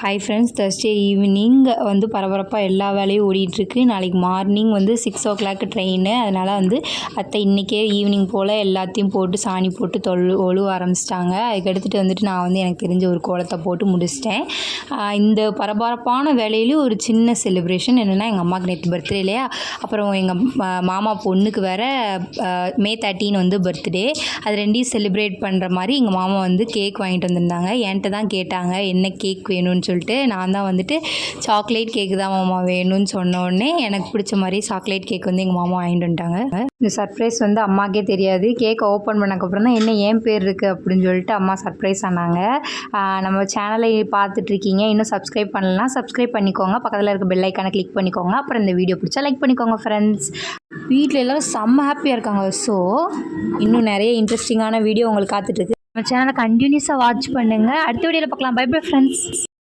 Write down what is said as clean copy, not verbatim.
Hi friends, Thursday evening வந்து பரபரப்பாக எல்லா வேலையும் ஓடிட்டுருக்கு. நாளைக்கு மார்னிங் வந்து 6 o'clock ட்ரெயினு. அதனால் வந்து அத்தை இன்றைக்கே ஈவினிங் போல் எல்லாத்தையும் போட்டு சாணி போட்டு ஒழுவ ஆரம்பிச்சிட்டாங்க. அதுக்கு எடுத்துகிட்டு வந்துட்டு நான் வந்து எனக்கு தெரிஞ்ச ஒரு கோலத்தை போட்டு முடிச்சிட்டேன். இந்த பரபரப்பான வேலையிலையும் ஒரு சின்ன செலிப்ரேஷன் என்னென்னா, எங்கள் அம்மாவுக்கு நேற்று பர்த்டே இல்லையா, அப்புறம் எங்கள் மாமா பொண்ணுக்கு வேறு May 13 வந்து பர்த்டே. அது ரெண்டையும் செலிப்ரேட் பண்ணுற மாதிரி எங்கள் மாமா வந்து கேக் வாங்கிட்டு வந்திருந்தாங்க. என்கிட்ட தான் கேட்டாங்க என்ன கேக் வேணும்னு சொல்லிட்டு. நான் தான் வந்துட்டு சாக்லேட் கேக்கு தான் மாமா வேணும்னு சொன்னோடனே எனக்கு பிடிச்ச மாதிரி சாக்லேட் கேக் வந்து எங்கள் மாமா வாங்கிட்டு வந்துட்டாங்க. இந்த சர்ப்ரைஸ் வந்து அம்மாக்கே தெரியாது. கேக்கை ஓப்பன் பண்ணக்கப்புறம் தான் என்ன ஏன் பேர் இருக்குது அப்படின்னு சொல்லிட்டு அம்மா சர்ப்ரைஸ் ஆனாங்க. நம்ம சேனலை பார்த்துட்ருக்கீங்க, இன்னும் சப்ஸ்கிரைப் பண்ணலாம், சப்ஸ்கிரைப் பண்ணிக்கோங்க, பக்கத்தில் இருக்க பெல் ஐக்கானை கிளிக் பண்ணிக்கோங்க. அப்புறம் இந்த வீடியோ பிடிச்சா லைக் பண்ணிக்கோங்க ஃப்ரெண்ட்ஸ். வீட்டில் எல்லோரும் செம்ம ஹாப்பியாக இருக்காங்க. ஸோ இன்னும் நிறைய இன்ட்ரெஸ்டிங்கான வீடியோ உங்களுக்கு காத்துட்ருக்கு. நம்ம சேனலை கண்டினியூஸாக வாட்ச் பண்ணுங்கள். அடுத்த வீடியோவில் பார்க்கலாம். Bye bye friends.